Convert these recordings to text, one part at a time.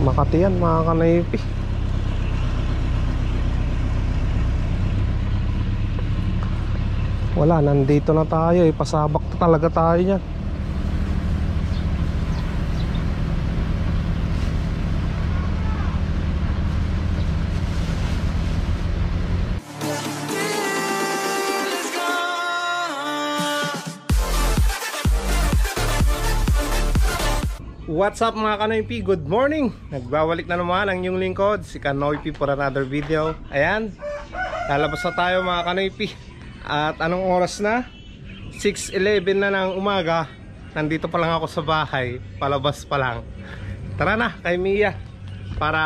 Makati yan mga kanaypi. Wala, nandito na tayo eh. Pasabak na talaga tayo yan. What's up mga Kanoypi? Good morning! Nagbabalik na naman ang inyong lingkod, si Kanoypi, for another video. Ayan, lalabas na tayo mga Kanoypi. At anong oras na? 6:11 na ng umaga. Nandito pa lang ako sa bahay, palabas pa lang. Tara na kay Mia para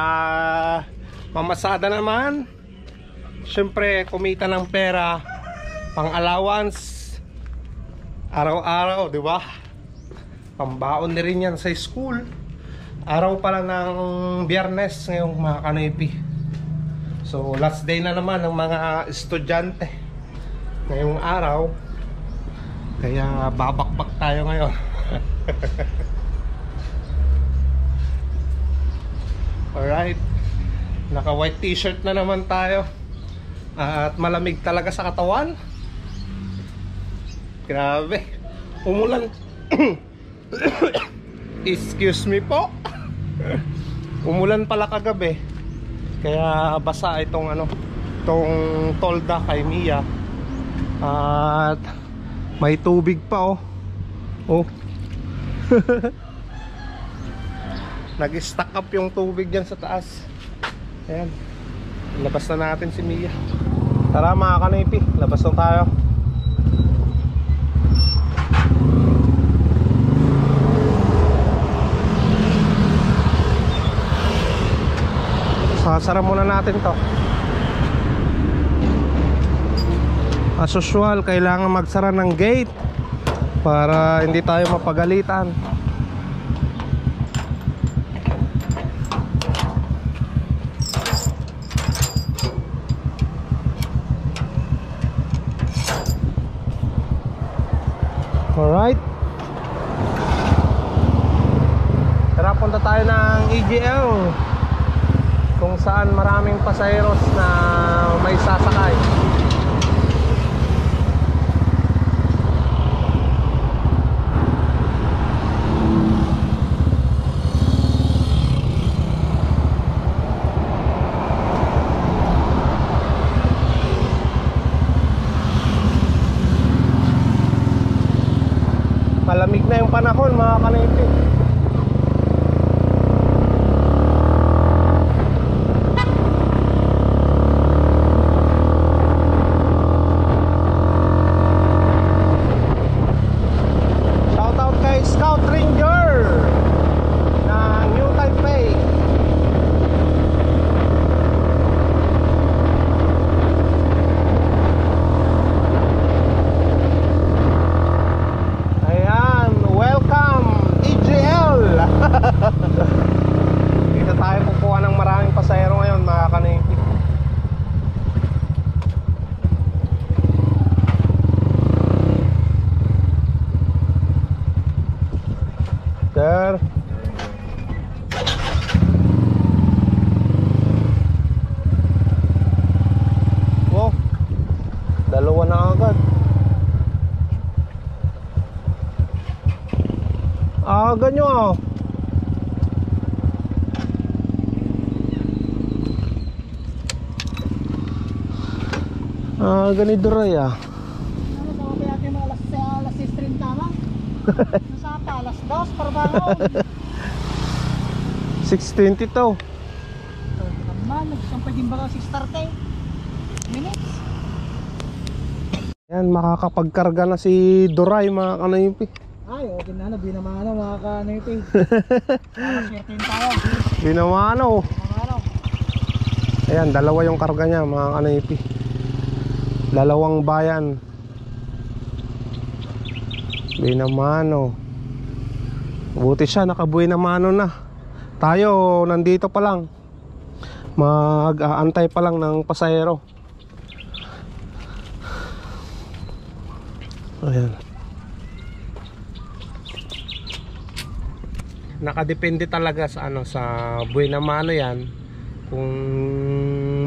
mamasada naman. Siyempre kumita ng pera pang allowance araw-araw, di ba? Pambaon na rin yan sa school. Araw pala ng Biyernes ngayong mga Kanoypi. So last day na naman ng mga estudyante ngayong araw. Kaya babakbak tayo ngayon. Alright, naka white t-shirt na naman tayo. At malamig talaga sa katawan. Grabe, umulan. Excuse me po. Umulan pala kagabi. Kaya basa itong itong tolda kay Mia. At may tubig pa oh. Nag-stack up yung tubig dyan sa taas. Ayan, labas na natin si Mia. Tara mga Kanoypi, labas na tayo. Sasara muna natin to. As usual, kailangan magsara ng gate para hindi tayo mapagalitan. Alright, tara, punta tayo ng EGL, kung saan maraming pasaheros na may sasakay. Malamig na yung panahon mga Kanoypi. Dito tayo kukuha ng maraming pasahero ngayon mga Kanoypi. Sir, wow, dalawa na agad. Ganyo ah. Ganito rin ah. Ano ba natin mga alas 6:30 tama? Nasa pa alas 2 para bago. 6:20 to. Naman, nagsampay din ba 6:30 minutes? Yan, makakapagkarga na si Duray mga Kanoypi. Ay, okay na, binamano mga Kanoypi. Swerte tayo. Binamano. Binamano. Ayan, dalawa yung karga niya mga Kanoypi. Dalawang bayan. Binamano. Buti siya, nakabuhay na mano na. Tayo, nandito pa lang. Mag-aantay pa lang ng pasahero. Ayan. nakadepende talaga sa ano, sa buhay na mano yan. Kung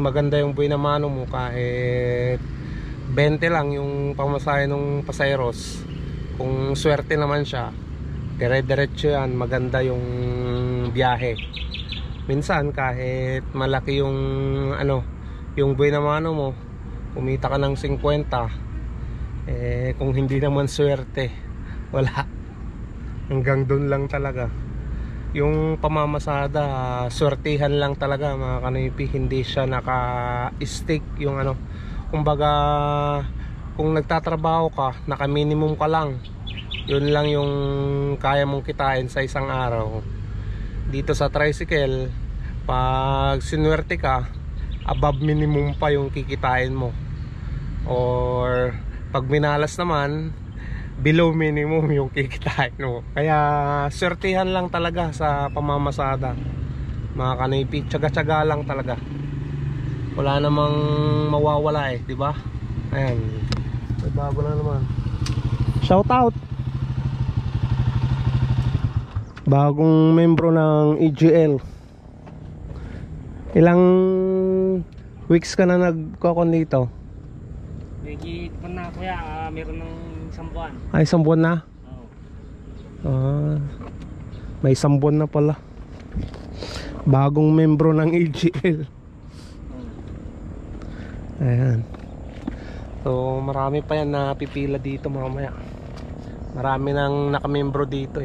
maganda yung buhay na mano mo, kahit 20 lang yung pamasahe ng pasayeros, kung swerte naman siya, dire-diretso yan, maganda yung biyahe. Minsan kahit malaki yung ano, yung buhay na mano mo, kumita ka ng 50, kung hindi naman swerte, wala, hanggang doon lang talaga. Yung pamamasada, swertihan lang talaga mga kanoypi, hindi siya naka-stick yung ano. Kumbaga, kung nagtatrabaho ka, naka-minimum ka lang, yun lang yung kaya mong kitain sa isang araw. Dito sa tricycle, pag sinwerte ka, above minimum pa yung kikitain mo. Or pag minalas naman, below minimum yung kikitain mo. Kaya swertihan lang talaga sa pamamasada mga kanoypi, tsaga-tsaga lang talaga. Wala namang mawawala di ba? Ayan, may bago na naman. Shout out, bagong membro ng EGL. Ilang weeks ka na nagkokon dito? Legit pa na kuya, meron ng isang buwan. Ay, isang buwan na? Oo. May isang buwan na pala. Bagong membro ng EGL. Ayan. So marami pa yan na pipila dito mamaya. Marami nang nakamembro dito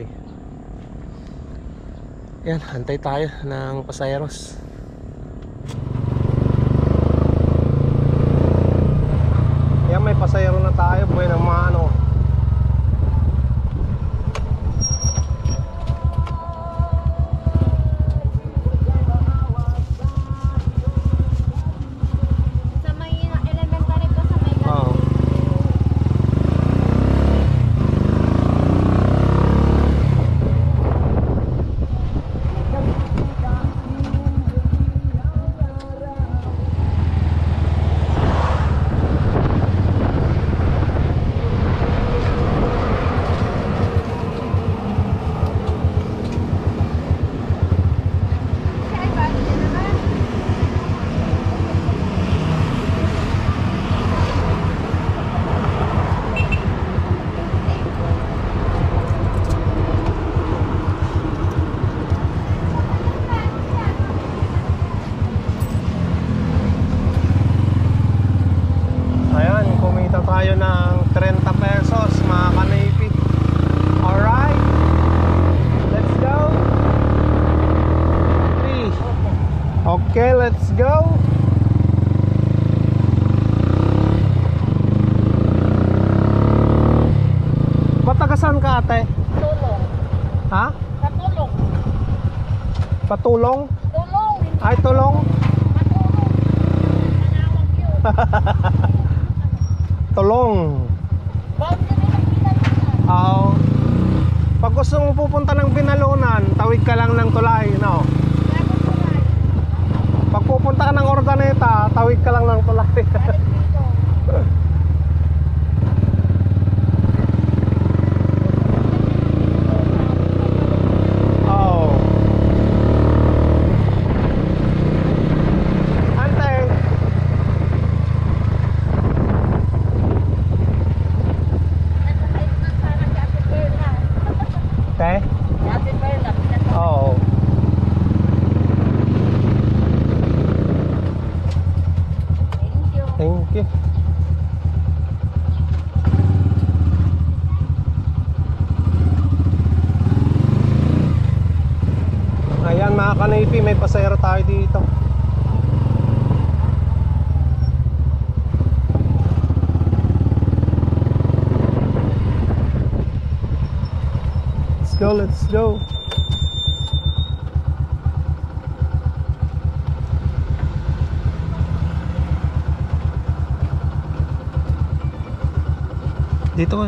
Yan, antay tayo ng pasayeros. Yan, may pasayero na tayo, buhay ng mano. Sa may elementary po sa may Oo. Ay, bago na naman. Ayan, kumita tayo ng 30 pesos mga kanoypi. Alright, let's go. 3. Okay, let's go. Patagasan ka ate? Tulong. Ha? Katulong. Patulong? Tulong. Ay, tulong? Katulong. Nanawag yun. Tulong. Bakit ka nila pinalitan? Oo. Pag gusto mo pupunta ng Binalunan, tawid ka lang ng tulay, no? Bago tulay. Pag pupunta ka ng Ordaneta, tawid ka lang ng tulay. Balik dito. Oo. Ante. Nasakay na sana si Ate Perla. Te? Si Ate Perla, pinasakay. Oo. Thank you. Thank you. Ayan mga kanoypi, may pasayro tayo dito. Let's go, let's go. Dito ka.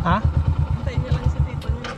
Ha? Hintayin niya lang si tito niya.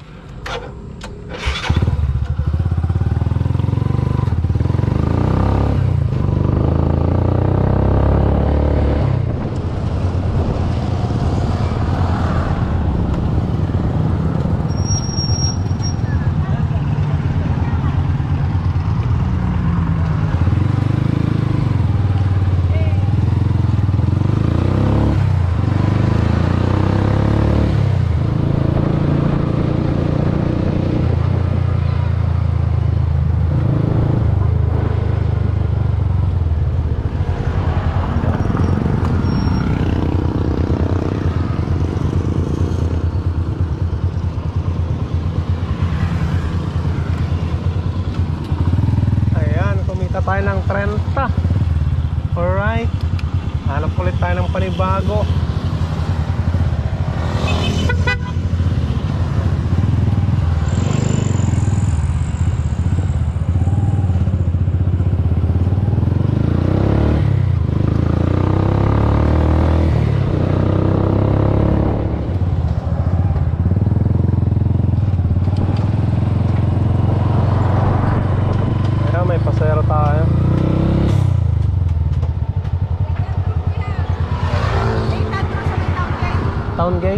barangay?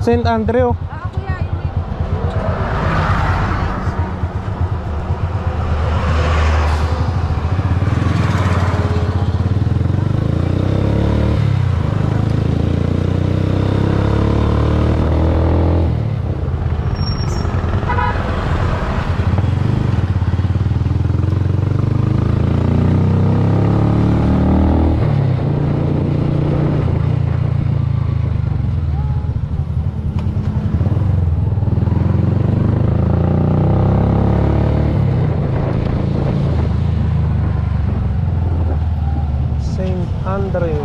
St. Andrew. Kuya, yun eh. St. Andrew.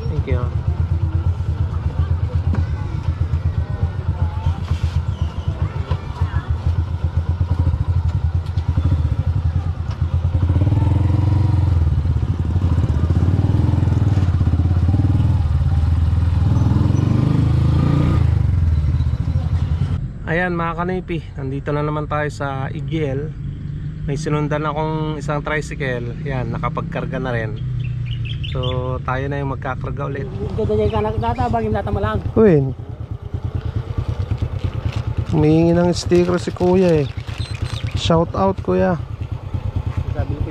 Thank you. Ayan mga kanipi, nandito na naman tayo sa Igiel. May sinundan akong isang tricycle. Yan, nakapagkarga na rin. So tayo na yung magkakarga ulit. Dadagay ka natatabang yung natamalang. Uy, humihingi ng sticker si kuya eh. Shout out kuya. Sabi ko,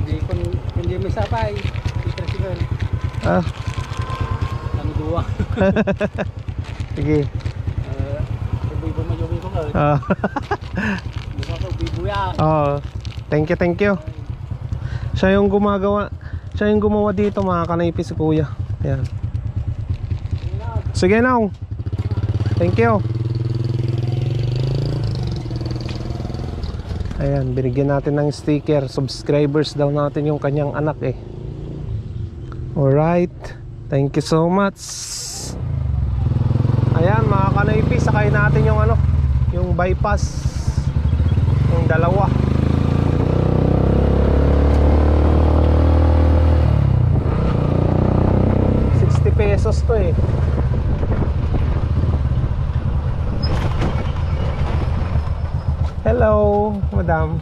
hindi may sapay. Tricycle. Ah, Kami duwa. sige. Ibu-ibu majubi ko nga. Ah, Buka ko, ibu-ibuya. oh, thank you. Siya yung gumagawa. Siya yung gumawa dito mga kanipi si kuya. Ayan. Sige now. Thank you. Ayan, binigyan natin ng sticker. Subscribers daw natin yung kanyang anak eh. Alright. Thank you so much. Ayan mga kanaypi, sakay natin yung ano, yung bypass. Yung dalawa. Pesos to eh. Hello, madam.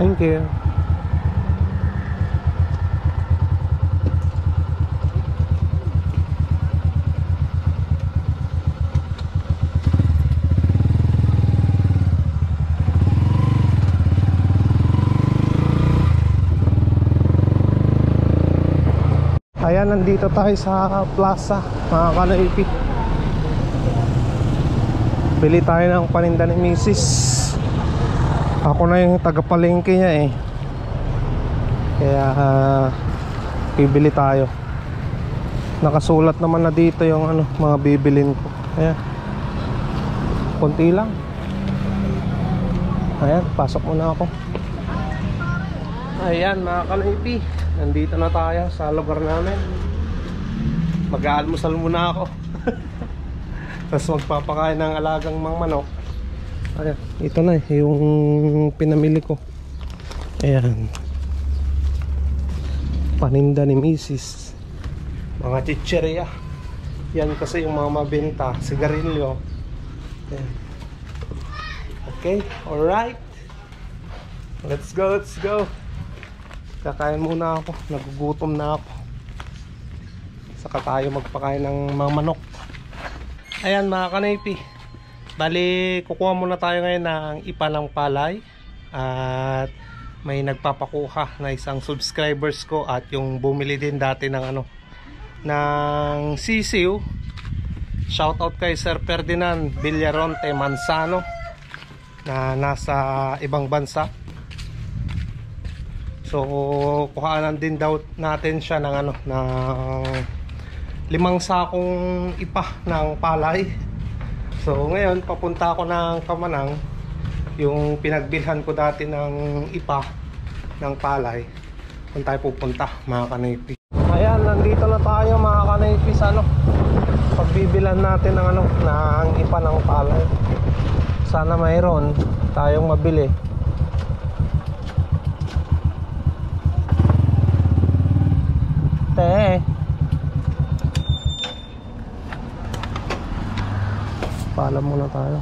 Thank you. Ayan, nandito tayo sa plaza, mga kanaipi. Bili tayo ng paninda ni Mrs. Ako na yung tagapalengke niya eh. Kaya bibili tayo. Nakasulat naman na dito yung ano, mga bibilin ko. Ayan. Konti lang. Ayan, pasok muna ako. Ayan mga kanaipi, nandito na tayo sa lugar namin. Mag-aalmusal muna ako. Tapos magpapakain ng alagang mang manok. Ayan, ito na yung pinamili ko. Ayan, paninda ni Mrs. Mga chicheria. Yan kasi yung mga mabenta. Sigarilyo. Ayan. Okay, alright. Let's go. Kakain muna ako. Nagugutom na ako. Saka tayo magpakain ng mga manok. Ayan mga kanaypi, Bali, kukuha muna tayo ngayon ng ipa ng palay. At may nagpapakuha na isang subscribers ko at yung bumili din dati ng ano, ng sisiw. Shoutout kay Sir Ferdinand Villaronte Manzano na nasa ibang bansa. So kuhaanan din daw natin siya ng ano, ng 5 sakong ipa ng palay. So ngayon papunta ako ng Kamanang, yung pinagbilhan ko dati ng ipa ng palay. Kung tayo pupunta mga kanaypi. Ayan, nandito na tayo mga kanaypi sa ano, pagbibilan natin ng ano, ng ipa ng palay. Sana mayroon tayong mabili. Paalam muna tayo.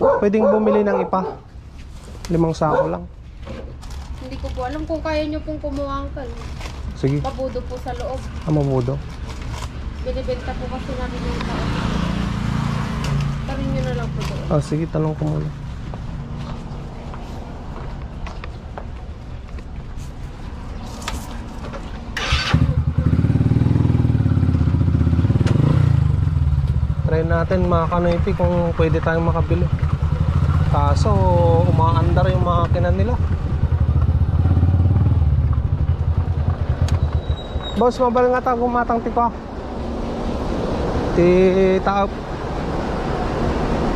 Pwedeng bumili ng ipa. 5 sako lang. Hindi ko po alam kung kaya nyo pong kumuha ang Sige. Mabudo po sa loob. Mabudo. Binibenta po kasi namin yung tao. Tarin nyo na lang po doon. Sige, tanong ko muna. Try natin mga kanaypi kung pwede tayong makabili. Kaso umaandar yung makina nila. Boss, mabal nga tayo gumatang tiko. Ti taop.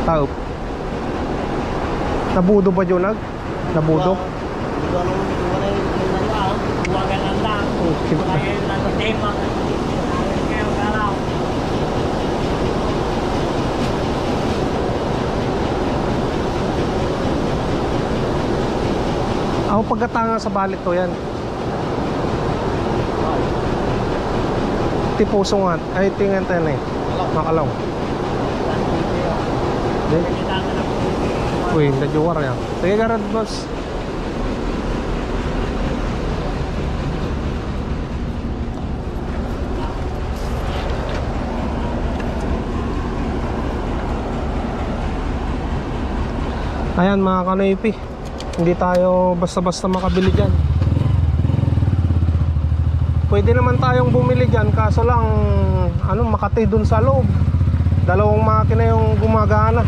Taop. Nabudo ba yun nag? Nabudo? Ako pagkatanga sa balit to yan. Tipusong nga. Ay tingnan tayo na eh. Makalaw. Uy, najuwar yan. Sige garad boss. Ayan mga kanaypi, hindi tayo basta-basta makabili dyan. Pwede naman tayong bumili dyan, kaso lang ano, Makati dun sa loob. 2 makina yung gumagana.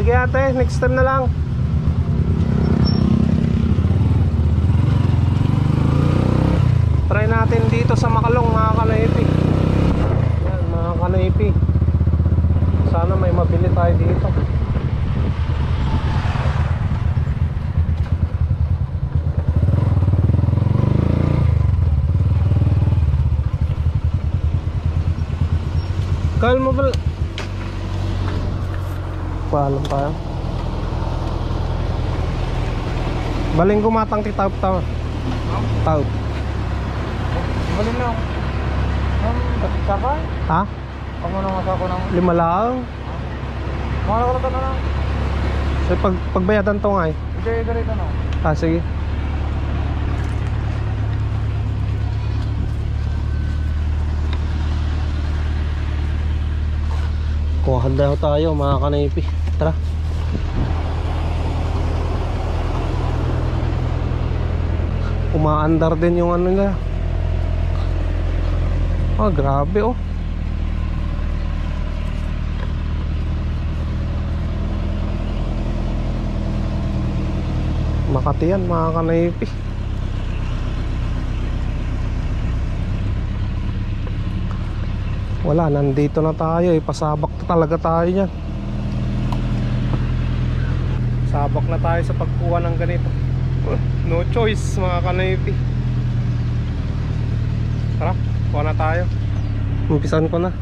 Sige ate, next time na lang. Try natin dito sa Makalong mga kanaypi. Yan mga kanaypi, sana may mabili tayo dito. Kyle mo ba? Paalam tayo. Baling gumatang ti taup tao. Taup. Balin lang. Saka? Ha? Ang ano nga ako ng 5 lang. mga nakalata na lang. So, pagbayadan to nga eh. Hindi, ganito na. Sige. Kuhaan daw tayo mga kanaypi. Tara. Umaandar din yung ano nila. Grabe oh. Makati yan mga kanaypi. Wala, nandito na tayo eh. Pasabak na talaga tayo yan. Sabak na tayo sa pagkuha ng ganito. No choice mga kanaypi. Tara, kuha na tayo. Umpisan ko na.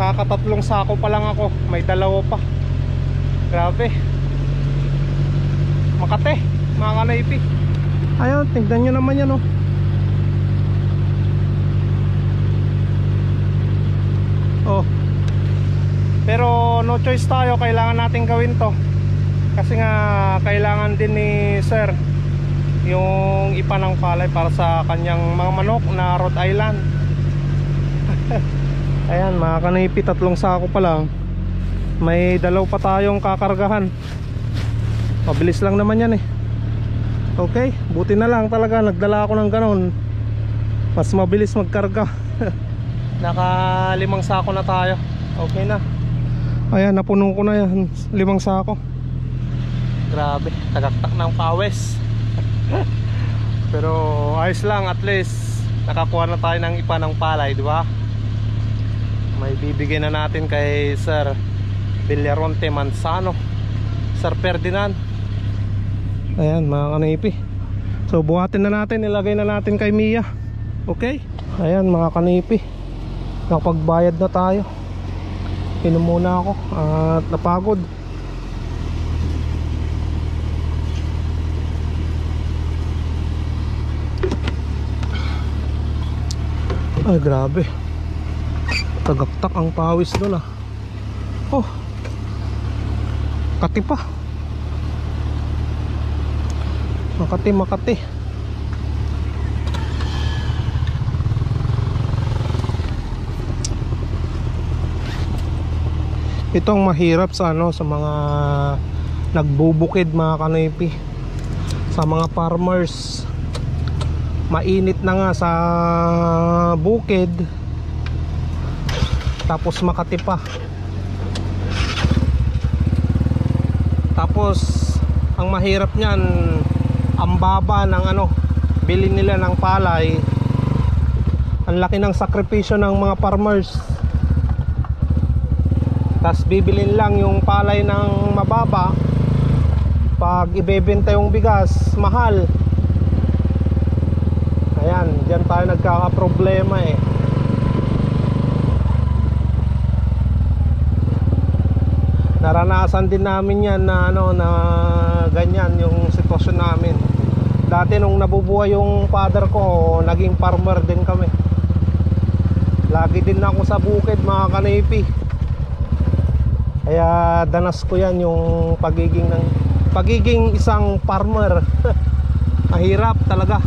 nakakatatlong sako pa lang ako, may dalawa pa. Grabe. Makate mga kanaypi. Ayun, tingnan nyo naman yan, oh. Oh. Pero no choice tayo, kailangan natin gawin to. Kasi nga kailangan din ni sir yung ipa ng palay para sa kanyang mga manok na Rhode Island. Ayan mga kanaypi, tatlong sako pa lang. May dalaw pa tayong kakargahan. Mabilis lang naman yan eh. Okay, buti na lang talaga nagdala ako ng ganon. Mas mabilis magkarga. Naka 5 sako na tayo. Okay na. Ayan, napuno ko na yan, 5 sako. Grabe, tagaktak ng pawis. Pero ayos lang, at least nakakuha na tayo ng ipa ng palay, di ba? May bibigyan na natin kay Sir Villaronte Manzano, Sir Ferdinand. Ayan mga kanaypi. So buhatin na natin, ilagay na natin kay Mia. Okay? Ayan mga kanaypi, nakapagbayad na tayo. Inom muna ako at napagod. Ay grabe, tagaktak ang pawis doon ah. Oh, Makati pa. Makati. Itong mahirap sa ano, sa mga nagbubukid mga kanaypi, sa mga farmers. Mainit na nga sa bukid, tapos Makati pa. Tapos ang mahirap niyan, ang baba ng ano, bili nila ng palay. Ang laki ng sakripisyo ng mga farmers. Tapos bibilin lang yung palay ng mababa. Pag ibebenta yung bigas, mahal. Ayan, dyan tayo nagkakaproblema eh. Naranasan din namin yan na ano, na ganyan yung sitwasyon namin. Dati nung nabubuhay yung father ko, naging farmer din kami. Lagi din ako sa bukid mga kanaypi. Kaya danas ko yan yung pagiging isang farmer. Mahirap talaga.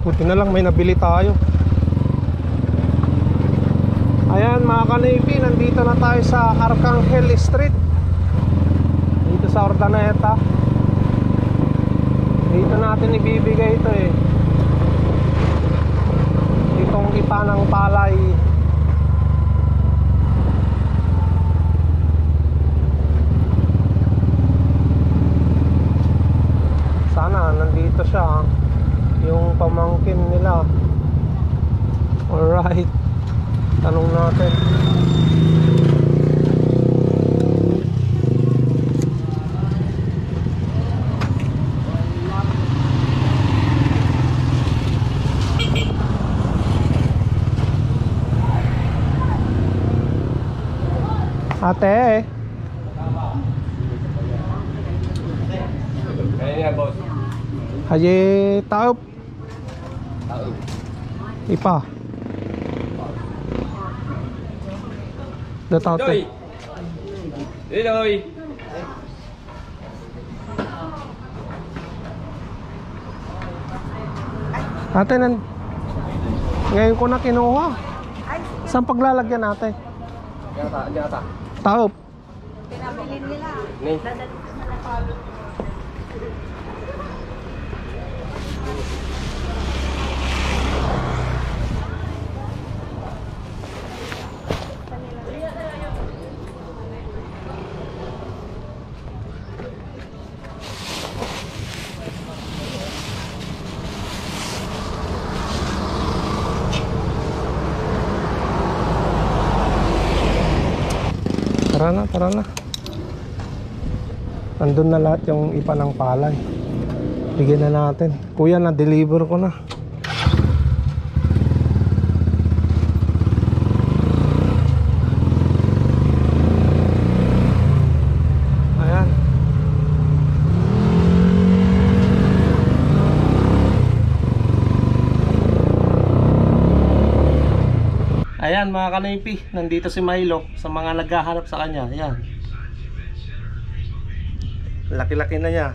Buti na lang may nabili tayo. Ayan mga kanaypi, nandito na tayo sa Arcangel Street, dito sa Ordaneta. Dito natin ibibigay ito eh, itong ipa ng palay. Sana nandito siya, yung pamangkin nila. Alright, tanong natin. Ate, Kaya boss. haji taup ipa da taup Doy. Doy. ate ngayon ko na kinuha. Saan paglalagyan ate? Yata. Taup. Pinabilin nila. Ni. Tara na. Nandun na lahat yung ipa ng palay. Bigyan na natin. Kuya, na-deliver ko na. Ayan. Ayan mga kanipi, nandito si Milo sa mga naghahanap sa kanya. Ayan. Laki-laki na niya.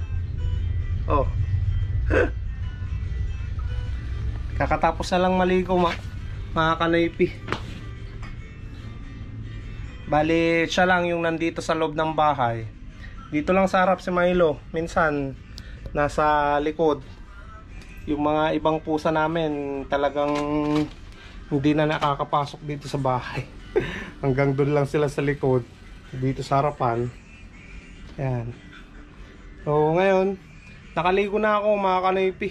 Oh. Kakatapos na lang maligo mga kanipi. Bali siya lang yung nandito sa loob ng bahay. Dito lang sa harap si Milo. Minsan nasa likod. Yung mga ibang pusa namin talagang hindi na nakakapasok dito sa bahay. Hanggang doon lang sila sa likod. Dito sa harapan. Ayan. So ngayon nakaligo na ako mga kanipi.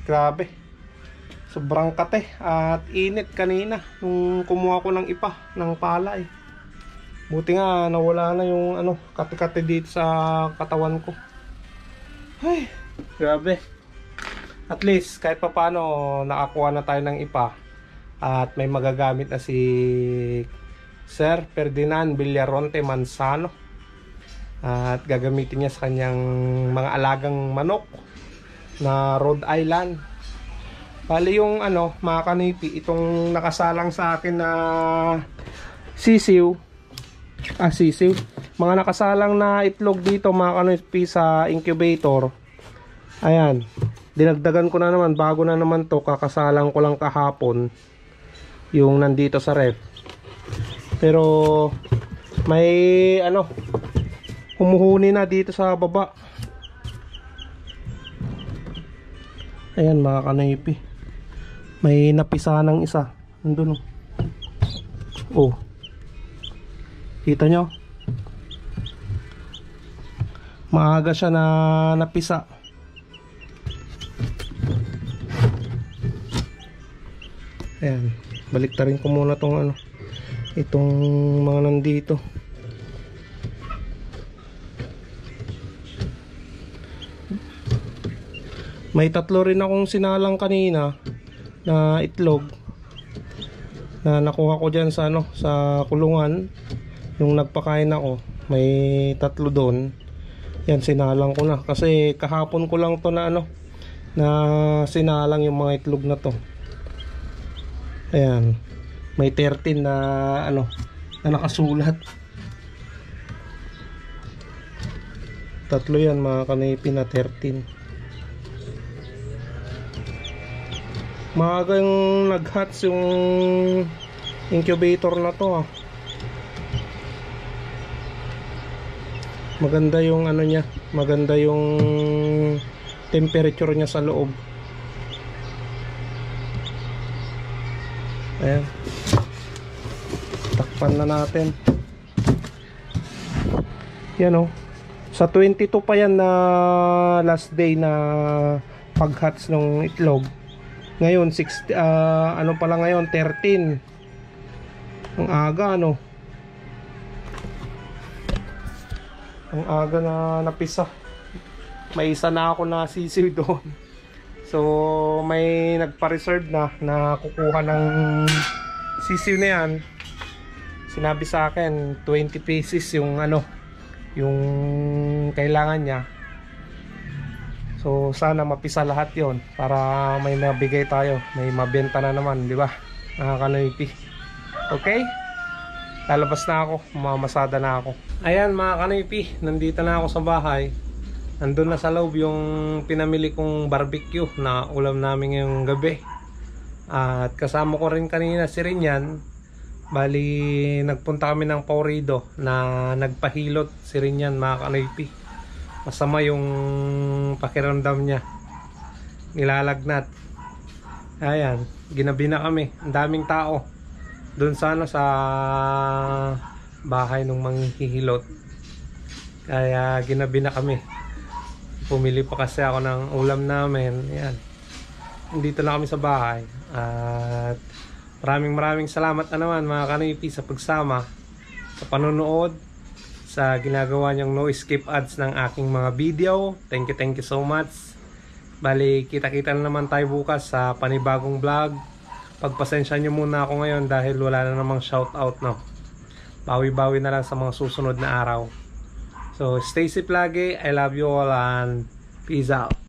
Grabe. Sobrang kate at init kanina nung kumuha ko ng ipa ng palay. Buti nga nawala na yung kate-kate dito sa katawan ko. Ay, grabe. At least kahit pa paano nakakuha na tayo ng ipa. At may magagamit na si Sir Ferdinand Villaronte Manzano. At gagamitin niya sa kanyang mga alagang manok na Rhode Island. Bali yung mga kanipi, itong nakasalang sa akin na sisiw. Sisiw. Mga nakasalang na itlog dito mga kanipi sa incubator. Ayan. Dinagdagan ko na naman, bago na naman to, kakasalang ko lang kahapon yung nandito sa ref. Pero may humuhuni na dito sa baba. Ayan mga kanipi, may napisa ng isa nandun. Oh, kita nyo, maaga siya na napisa. Ayan, baliktarin ko muna tong itong mga nandito. May tatlo rin akong sinalang kanina na itlog na nakuha ko dyan sa sa kulungan. Yung nagpakain ako, may tatlo doon. Yan, sinalang ko na kasi kahapon ko lang to na na sinalang yung mga itlog na to. Ayan, may 13 na na nakasulat. Tatlo yan mga kanipi na 13. Maagang nag-hatch yung incubator na to. Maganda yung niya, maganda yung temperature niya sa loob. Ayan, takpan na natin. Yan sa 22 pa yan na last day na pag-hatch ng itlog. Ngayon 6 pala ngayon 13. Ang aga ang aga na napisa. May isa na ako na sisiw doon. So may nagpa-reserve na kukuha ng sisiw na yan. Sinabi sa akin 20 pieces yung yung kailangan niya. So sana mapisa lahat yon para may mabigay tayo, may mabenta na naman, di ba? Kanipi. Okay? Lalabas na ako, mamasada na ako. Ayan mga kanipi, nandito na ako sa bahay. Nandun na sa loob yung pinamili kong barbecue na ulam namin ngayong gabi. At kasama ko rin kanina si Rinyan. Bali nagpunta kami ng Paurido na nagpahilot si Rinyan mga kanipi. Masama yung pakiramdam niya, nilalagnat. Ayan, ginabi na kami. Ang daming tao doon sa sa bahay ng manghihilot. Kaya ginabi na kami. Pumili pa kasi ako ng ulam namin. Ayan, dito na kami sa bahay. At maraming salamat na naman mga kanipi sa pagsama, sa panonood, sa ginagawa niyang no skip ads ng aking mga video. Thank you so much. Bali, kita-kita na naman tayo bukas sa panibagong vlog. Pagpasensya nyo muna ako ngayon dahil wala na namang shoutout, no. Bawi-bawi na lang sa mga susunod na araw. So, stay safe lagi. I love you all and peace out.